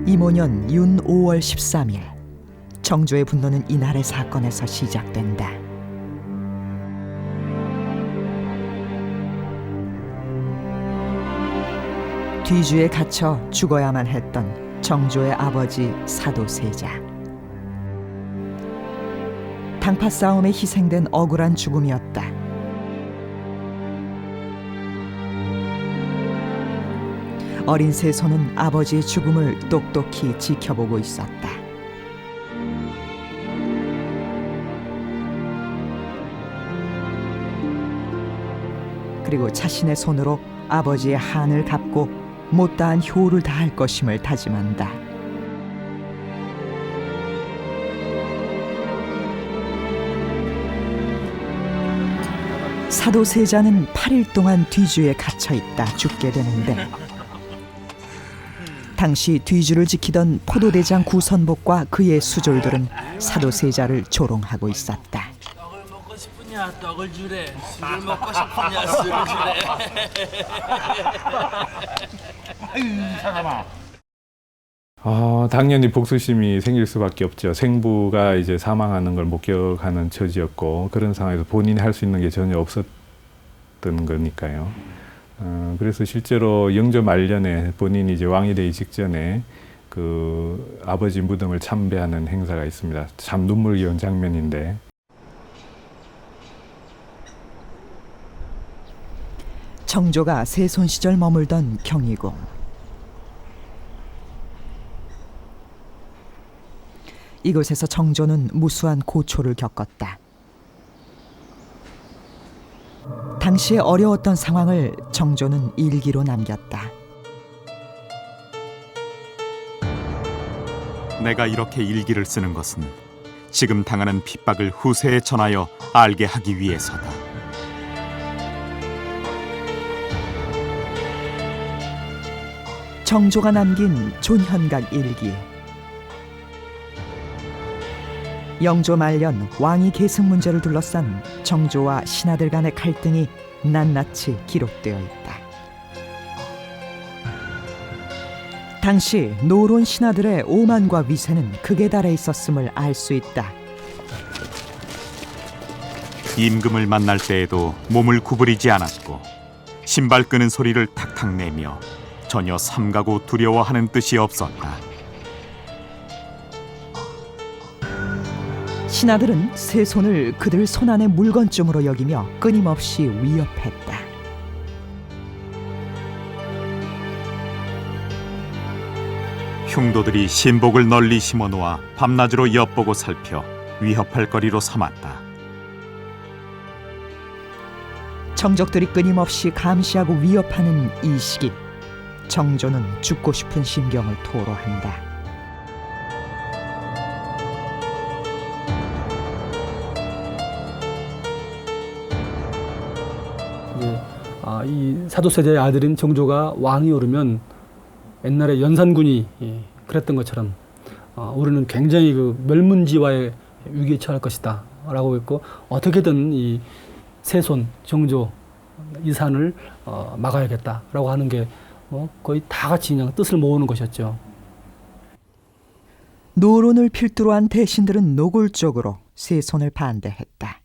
이모년 윤 5월 13일, 정조의 분노는 이날의 사건에서 시작된다. 뒤주에 갇혀 죽어야만 했던 정조의 아버지 사도세자. 당파 싸움에 희생된 억울한 죽음이었다. 어린 세손은 아버지의 죽음을 똑똑히 지켜보고 있었다. 그리고 자신의 손으로 아버지의 한을 갚고 못다한 효를 다할 것임을 다짐한다. 사도세자는 8일 동안 뒤주에 갇혀 있다 죽게 되는데, 당시 뒤주를 지키던 포도대장 구선복과 그의 수졸들은 사도세자를 조롱하고 있었다. 떡을 먹고 싶으냐 떡을 주래. 술을 먹고 싶으냐 술을 주래. 아유, 잠깐만. 당연히 복수심이 생길 수밖에 없죠. 생부가 이제 사망하는 걸 목격하는 처지였고, 그런 상황에서 본인이 할 수 있는 게 전혀 없었던 거니까요. 그래서 실제로 영조 말년에 본인이 이제 왕이 되기 직전에 그 아버지 무덤을 참배하는 행사가 있습니다. 참 눈물겨운 장면인데. 정조가 세손 시절 머물던 경희궁. 이곳에서 정조는 무수한 고초를 겪었다. 당시에 어려웠던 상황을 정조는 일기로 남겼다. 내가 이렇게 일기를 쓰는 것은 지금 당하는 핍박을 후세에 전하여 알게 하기 위해서다. 정조가 남긴 존현각 일기. 영조 말년 왕위 계승 문제를 둘러싼 정조와 신하들 간의 갈등이 낱낱이 기록되어 있다. 당시 노론 신하들의 오만과 위세는 극에 달해 있었음을 알 수 있다. 임금을 만날 때에도 몸을 구부리지 않았고 신발 끄는 소리를 탁탁 내며 전혀 삼가고 두려워하는 뜻이 없었다. 신하들은 세손을 그들 손안의 물건쯤으로 여기며 끊임없이 위협했다. 흉도들이 신복을 널리 심어놓아 밤낮으로 엿보고 살펴 위협할 거리로 삼았다. 정적들이 끊임없이 감시하고 위협하는 이 시기, 정조는 죽고 싶은 심경을 토로한다. 이 사도세자의 아들인 정조가 왕이 오르면 옛날에 연산군이 그랬던 것처럼 우리는 굉장히 그 멸문지화의 위기에 처할 것이다 라고 했고, 어떻게든 이 세손 정조 이 산을 막아야겠다라고 하는 게 거의 다 같이 그냥 뜻을 모으는 것이었죠. 노론을 필두로 한 대신들은 노골적으로 세손을 반대했다.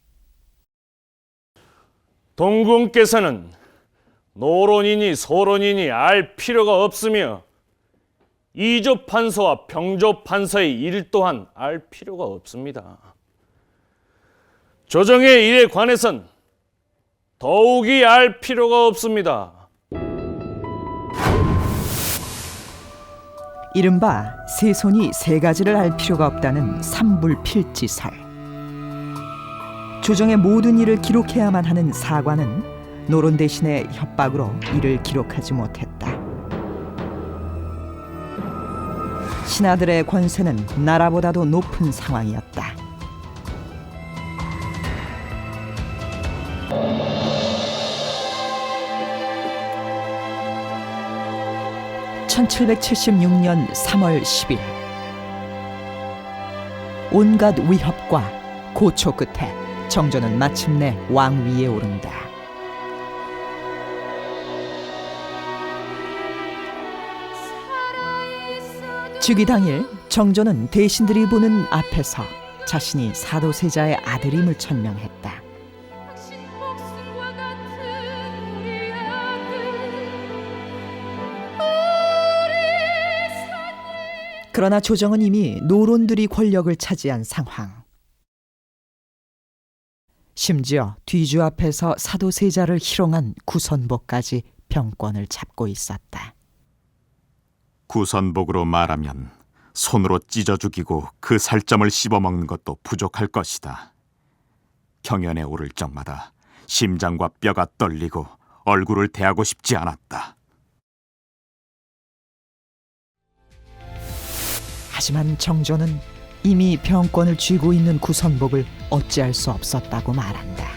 동궁께서는 노론이니 소론이니 알 필요가 없으며 이조 판서와 병조 판서의 일 또한 알 필요가 없습니다. 조정의 일에 관해선 더욱이 알 필요가 없습니다. 이른바 세손이 세 가지를 알 필요가 없다는 삼불필지설. 조정의 모든 일을 기록해야만 하는 사관은 노론 대신에 협박으로 이를 기록하지 못했다. 신하들의 권세는 나라보다도 높은 상황이었다. (1776년 3월 10일) 온갖 위협과 고초 끝에 정조는 마침내 왕위에 오른다. 즉위 당일 정조는 대신들이 보는 앞에서 자신이 사도세자의 아들임을 천명했다. 그러나 조정은 이미 노론들이 권력을 차지한 상황. 심지어 뒤주 앞에서 사도세자를 희롱한 구선복까지 병권을 잡고 있었다. 구선복으로 말하면 손으로 찢어 죽이고 그 살점을 씹어먹는 것도 부족할 것이다. 경연에 오를 적마다 심장과 뼈가 떨리고 얼굴을 대하고 싶지 않았다. 하지만 정조는 이미 병권을 쥐고 있는 구선복을 어찌할 수 없었다고 말한다.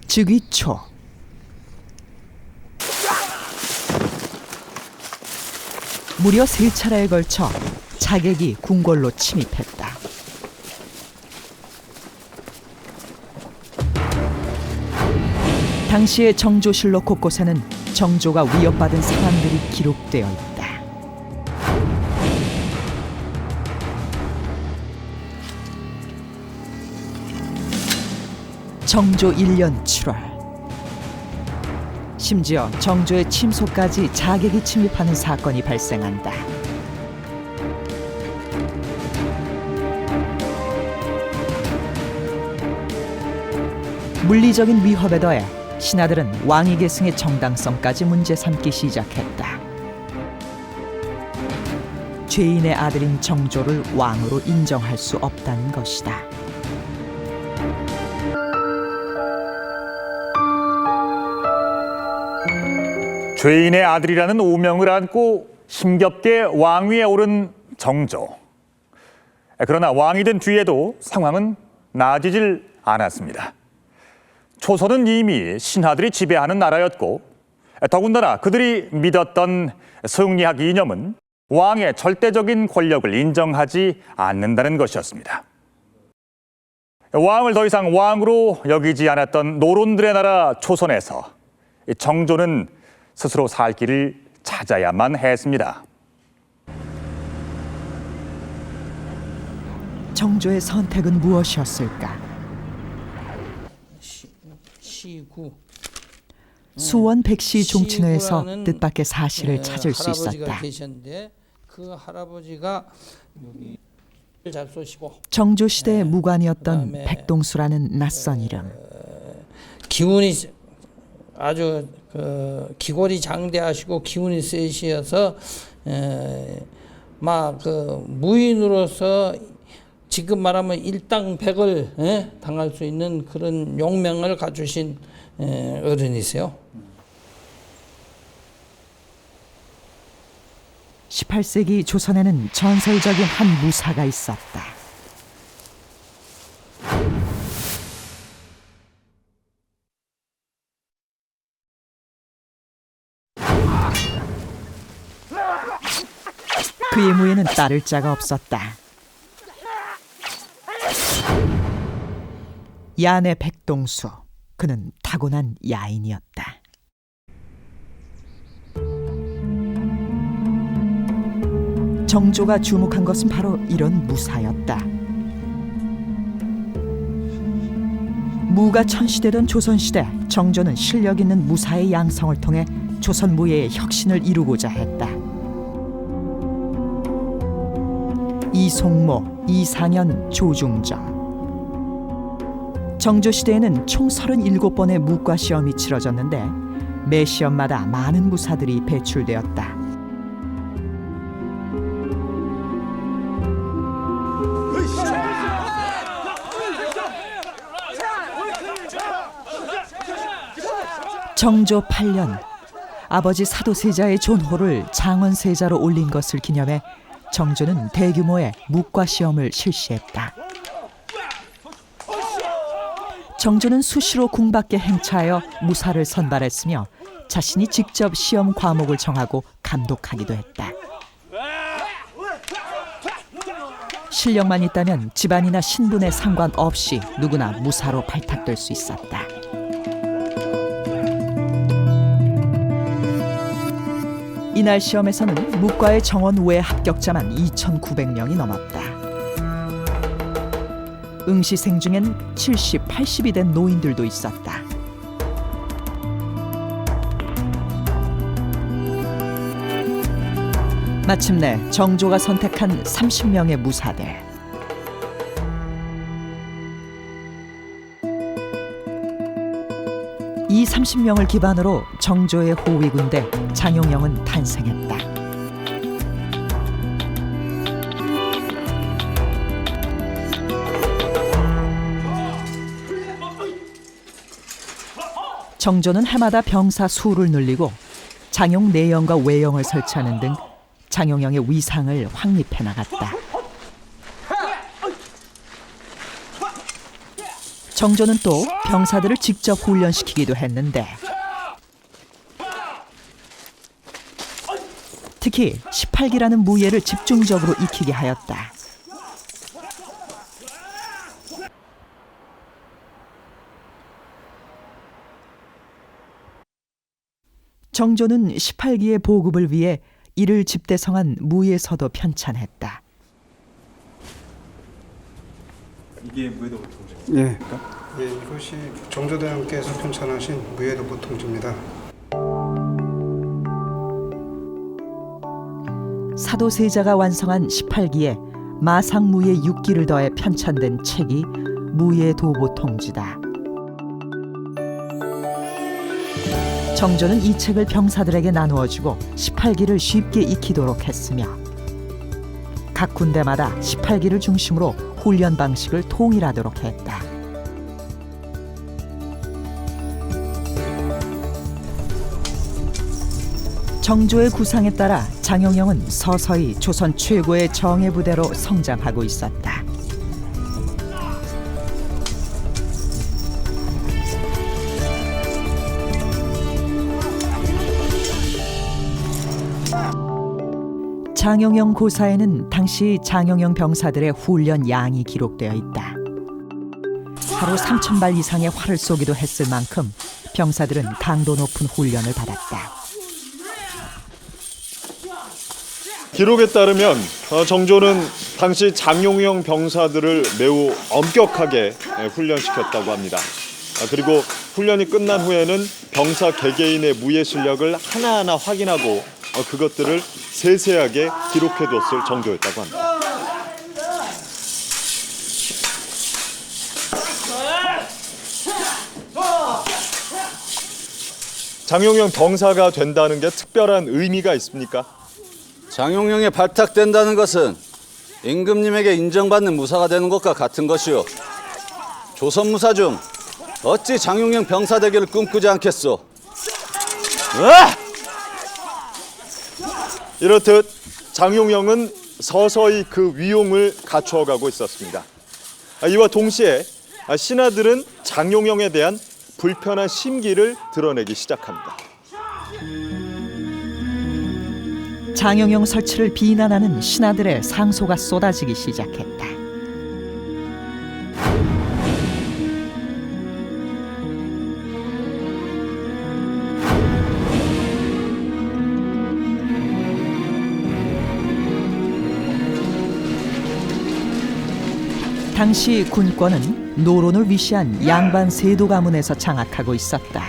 즉위 초 무려 3차례에 걸쳐 자객이 궁궐로 침입했다. 당시의 정조실록 곳곳에는 정조가 위협받은 상황들이 기록되어 있다. 정조 1년 7월 심지어 정조의 침소까지 자객이 침입하는 사건이 발생한다. 물리적인 위협에 더해 신하들은 왕위 계승의 정당성까지 문제 삼기 시작했다. 죄인의 아들인 정조를 왕으로 인정할 수 없다는 것이다. 죄인의 아들이라는 오명을 안고 힘겹게 왕위에 오른 정조. 그러나 왕이 된 뒤에도 상황은 나아지질 않았습니다. 조선은 이미 신하들이 지배하는 나라였고, 더군다나 그들이 믿었던 성리학 이념은 왕의 절대적인 권력을 인정하지 않는다는 것이었습니다. 왕을 더 이상 왕으로 여기지 않았던 노론들의 나라 조선에서 정조는 스스로 살 길을 찾아야만 했습니다. 정조의 선택은 무엇이었을까? 시구. 수원 백시 종친회에서 시구라는, 뜻밖의 사실을 찾을 수 할아버지가 있었다. 계셨는데 그 할아버지가 잘 쏘시고 정조 시대의 무관이었던 그다음에 백동수라는 낯선 이름. 기운이 아주 기골이 장대하시고 기운이 세시어서 막 무인으로서 지금 말하면 일당백을 당할 수 있는 그런 용명을 갖추신 어른이세요. 18세기 조선에는 전설적인 한 무사가 있었다. 그의 무에는 따를 자가 없었다. 야내 백동수, 그는 타고난 야인이었다. 정조가 주목한 것은 바로 이런 무사였다. 무가 천시되던 조선시대, 정조는 실력 있는 무사의 양성을 통해 조선 무예의 혁신을 이루고자 했다. 이송모, 이상현, 조중정. 정조 시대에는 총 37번의 무과 시험이 치러졌는데 매 시험마다 많은 무사들이 배출되었다. 정조 8년, 아버지 사도세자의 존호를 장원세자로 올린 것을 기념해 정조는 대규모의 무과 시험을 실시했다. 정조는 수시로 궁밖에 행차하여 무사를 선발했으며 자신이 직접 시험 과목을 정하고 감독하기도 했다. 실력만 있다면 집안이나 신분에 상관없이 누구나 무사로 발탁될 수 있었다. 이날 시험에서는 무과의 정원 우회 합격자만 2,900명이 넘었다. 응시생 중엔 70, 80이 된 노인들도 있었다. 마침내 정조가 선택한 30명의 무사들. 이 30명을 기반으로 정조의 호위군대 장용영은 탄생했다. 정조는 해마다 병사 수를 늘리고 장용 내영과 외영을 설치하는 등 장용영의 위상을 확립해 나갔다. 정조는 또 병사들을 직접 훈련시키기도 했는데 특히 18기라는 무예를 집중적으로 익히게 하였다. 정조는 18기의 보급을 위해 이를 집대성한 무예서도 편찬했다. 이게 무예도 보통지? 예, 이것이 정조대왕께서 편찬하신 무예도 보통지입니다. 사도세자가 완성한 18기에 마상무예 6기를 더해 편찬된 책이 무예도보통지다. 정조는 이 책을 병사들에게 나누어주고 18기를 쉽게 익히도록 했으며 각 군대마다 18기를 중심으로 훈련 방식을 통일하도록 했다. 정조의 구상에 따라 장용영은 서서히 조선 최고의 정예부대로 성장하고 있었다. 장용영 고사에는 당시 장용영 병사들의 훈련 양이 기록되어 있다. 하루 3,000발 이상의 활을 쏘기도 했을 만큼 병사들은 강도 높은 훈련을 받았다. 기록에 따르면 정조는 당시 장용영 병사들을 매우 엄격하게 훈련시켰다고 합니다. 그리고 훈련이 끝난 후에는 병사 개개인의 무예 실력을 하나하나 확인하고 그것들을 세세하게 기록해뒀을 정도였다고 합니다. 장용영 병사가 된다는 게 특별한 의미가 있습니까? 장용영에 발탁된다는 것은 임금님에게 인정받는 무사가 되는 것과 같은 것이요. 조선 무사 중 어찌 장용영 병사 되기를 꿈꾸지 않겠소? 이렇듯 장용영은 서서히 그 위용을 갖추어가고 있었습니다. 이와 동시에 신하들은 장용영에 대한 불편한 심기를 드러내기 시작합니다. 장용영 설치를 비난하는 신하들의 상소가 쏟아지기 시작했다. 당시 군권은 노론을 위시한 양반 세도 가문에서 장악하고 있었다.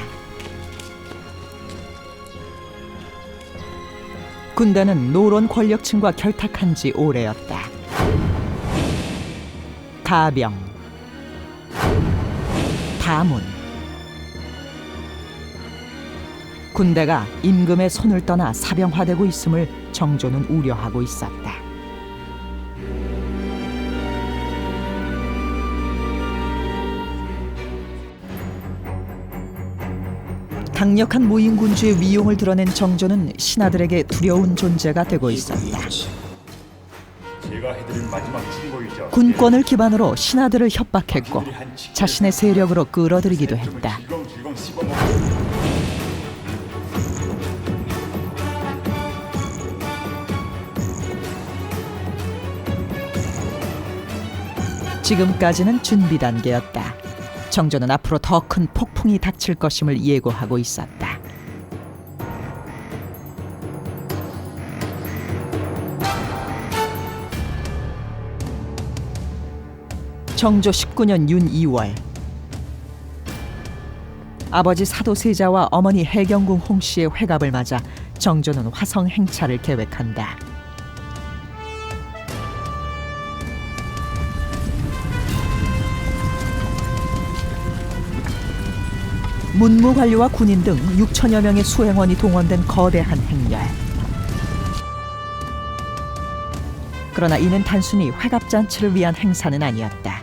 군대는 노론 권력층과 결탁한 지 오래였다. 가병, 다문. 군대가 임금의 손을 떠나 사병화되고 있음을 정조는 우려하고 있었다. 강력한 무인군주의 위용을 드러낸 정조는 신하들에게 두려운 존재가 되고 있었다. 군권을 기반으로 신하들을 협박했고 자신의 세력으로 끌어들이기도 했다. 지금까지는 준비 단계였다. 정조는 앞으로 더 큰 폭풍이 닥칠 것임을 예고하고 있었다. 정조 19년 윤 2월 아버지 사도세자와 어머니 해경궁 홍씨의 회갑을 맞아 정조는 화성 행차를 계획한다. 문무관료와 군인 등 6천여 명의 수행원이 동원된 거대한 행렬. 그러나 이는 단순히 회갑잔치를 위한 행사는 아니었다.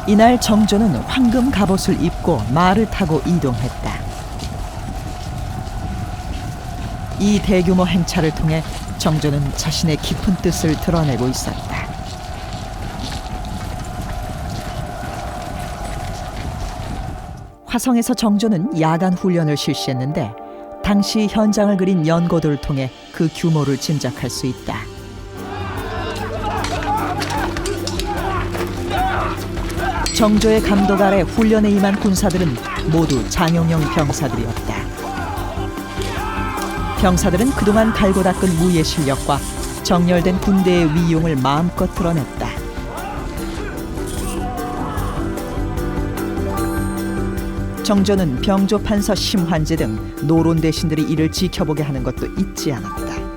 이날 정조는 황금 갑옷을 입고 말을 타고 이동했다. 이 대규모 행차를 통해 정조는 자신의 깊은 뜻을 드러내고 있었다. 화성에서 정조는 야간 훈련을 실시했는데 당시 현장을 그린 연고도를 통해 그 규모를 짐작할 수 있다. 정조의 감독 아래 훈련에 임한 군사들은 모두 장용영 병사들이었다. 병사들은 그동안 갈고 닦은 무예 실력과 정렬된 군대의 위용을 마음껏 드러냈다. 정조는 병조, 판서, 심환제 등 노론 대신들이 이를 지켜보게 하는 것도 잊지 않았다.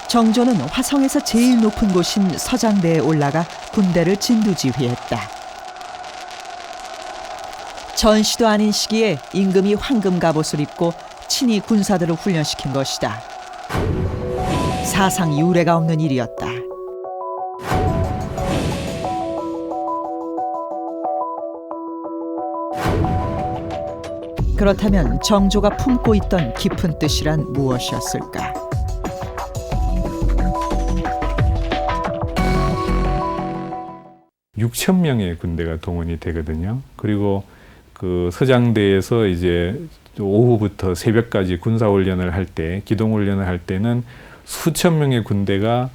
정조는 화성에서 제일 높은 곳인 서장대에 올라가 군대를 진두지휘했다. 전시도 아닌 시기에 임금이 황금 갑옷을 입고 친히 군사들을 훈련시킨 것이다. 사상 유례가 없는 일이었다. 그렇다면 정조가 품고 있던 깊은 뜻이란 무엇이었을까? (6천) 명의 군대가 동원이 되거든요. 그리고 그 서장대에서 이제 오후부터 새벽까지 군사훈련을 할 때, 기동훈련을 할 때는 수천 명의 군대가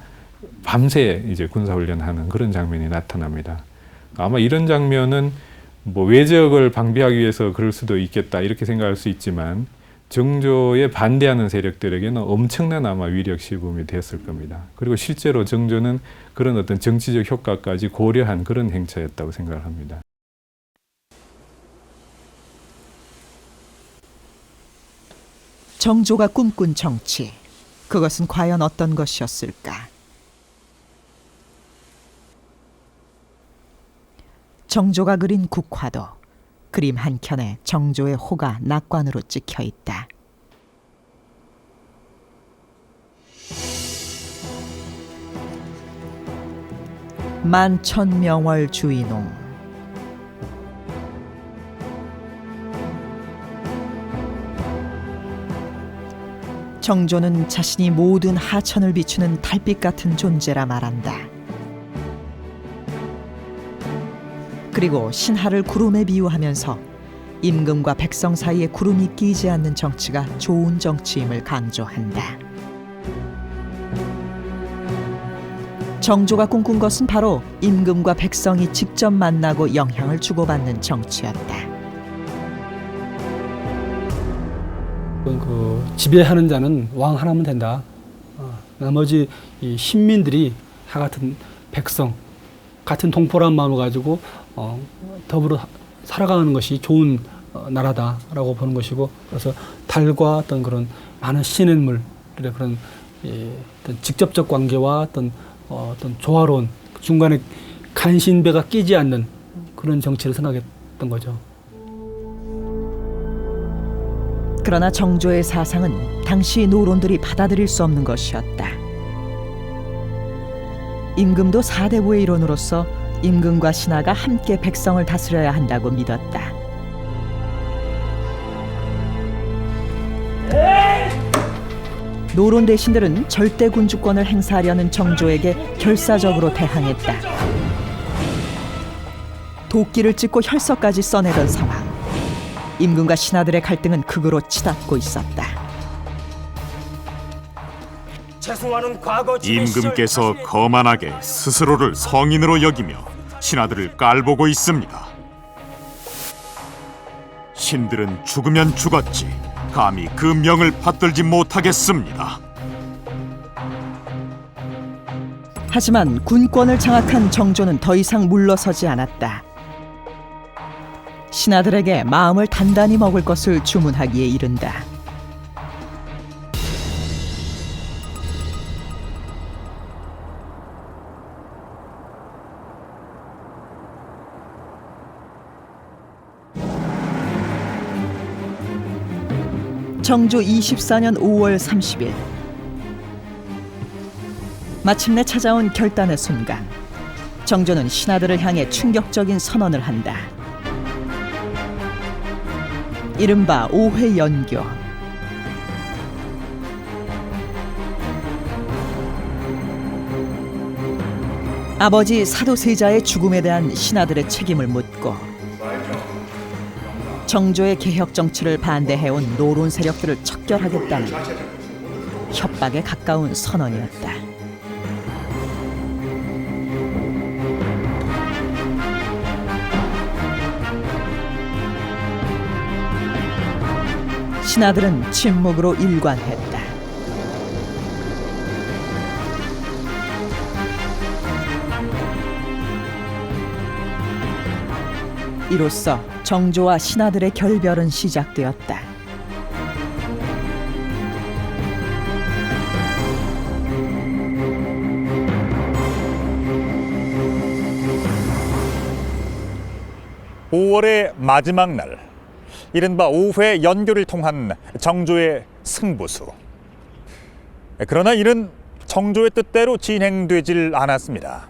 밤새 이제 군사훈련하는 그런 장면이 나타납니다. 아마 이런 장면은 뭐 외적을 방비하기 위해서 그럴 수도 있겠다 이렇게 생각할 수 있지만 정조에 반대하는 세력들에게는 엄청난 아마 위력 시범이 됐을 겁니다. 그리고 실제로 정조는 그런 어떤 정치적 효과까지 고려한 그런 행차였다고 생각을 합니다. 정조가 꿈꾼 정치, 그것은 과연 어떤 것이었을까? 정조가 그린 국화도 그림 한 켠에 정조의 호가 낙관으로 찍혀 있다. 만천명월 주인홍. 정조는 자신이 모든 하천을 비추는 달빛 같은 존재라 말한다. 그리고 신하를 구름에 비유하면서 임금과 백성 사이에 구름이 끼지 않는 정치가 좋은 정치임을 강조한다. 정조가 꿈꾼 것은 바로 임금과 백성이 직접 만나고 영향을 주고받는 정치였다. 그 지배하는 자는 왕 하나면 된다. 나머지 이 신민들이 다 같은 백성, 같은 동포란 마음을 가지고 더불어 살아가는 것이 좋은 나라다라고 보는 것이고, 그래서 달과 어떤 그런 많은 시냇물의 그런 어떤 직접적 관계와 어떤 조화로운 중간에 간신배가 끼지 않는 그런 정치를 생각했던 거죠. 그러나 정조의 사상은 당시 노론들이 받아들일 수 없는 것이었다. 임금도 4대부의 일원으로서 임금과 신하가 함께 백성을 다스려야 한다고 믿었다. 노론 대신들은 절대 군주권을 행사하려는 정조에게 결사적으로 대항했다. 도끼를 찢고 혈서까지 써내던 상황. 임금과 신하들의 갈등은 극으로 치닫고 있었다. 임금께서 거만하게 스스로를 성인으로 여기며 신하들을 깔보고 있습니다. 신들은 죽으면 죽었지 감히 그 명을 받들지 못하겠습니다. 하지만 군권을 장악한 정조는 더 이상 물러서지 않았다. 신하들에게 마음을 단단히 먹을 것을 주문하기에 이른다. 정조 24년 5월 30일 마침내 찾아온 결단의 순간, 정조는 신하들을 향해 충격적인 선언을 한다. 이른바 5회 연교. 아버지 사도세자의 죽음에 대한 신하들의 책임을 묻고 정조의 개혁 정치를 반대해온 노론 세력들을 척결하겠다는 협박에 가까운 선언이었다. 신하들은 침묵으로 일관했다. 이로써 정조와 신하들의 결별은 시작되었다. (5월의) 마지막 날, 이른바 5회 연교를 통한 정조의 승부수. 그러나 이는 정조의 뜻대로 진행되질 않았습니다.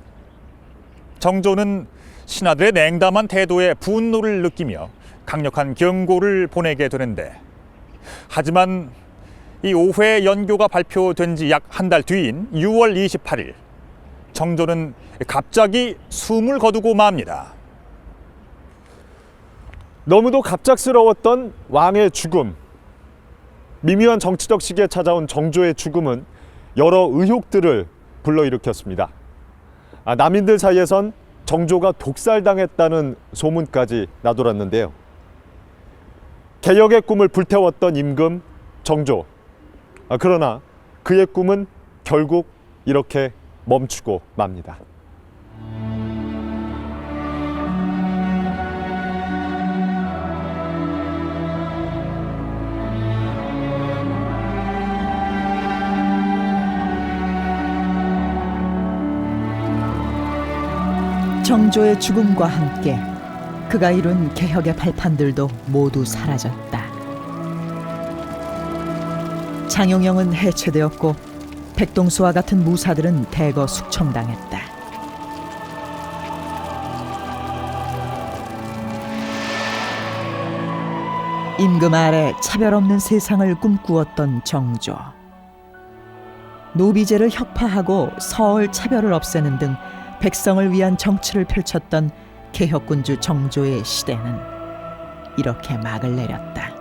정조는 신하들의 냉담한 태도에 분노를 느끼며 강력한 경고를 보내게 되는데, 하지만 이 5회 연교가 발표된 지 약 한 달 뒤인 6월 28일, 정조는 갑자기 숨을 거두고 맙니다. 너무도 갑작스러웠던 왕의 죽음. 미묘한 정치적 시기에 찾아온 정조의 죽음은 여러 의혹들을 불러일으켰습니다. 남인들 사이에선 정조가 독살당했다는 소문까지 나돌았는데요. 개혁의 꿈을 불태웠던 임금 정조. 그러나 그의 꿈은 결국 이렇게 멈추고 맙니다. 정조의 죽음과 함께 그가 이룬 개혁의 발판들도 모두 사라졌다. 장용영은 해체되었고 백동수와 같은 무사들은 대거 숙청당했다. 임금 아래 차별 없는 세상을 꿈꾸었던 정조. 노비제를 혁파하고 서울 차별을 없애는 등 백성을 위한 정치를 펼쳤던 개혁군주 정조의 시대는 이렇게 막을 내렸다.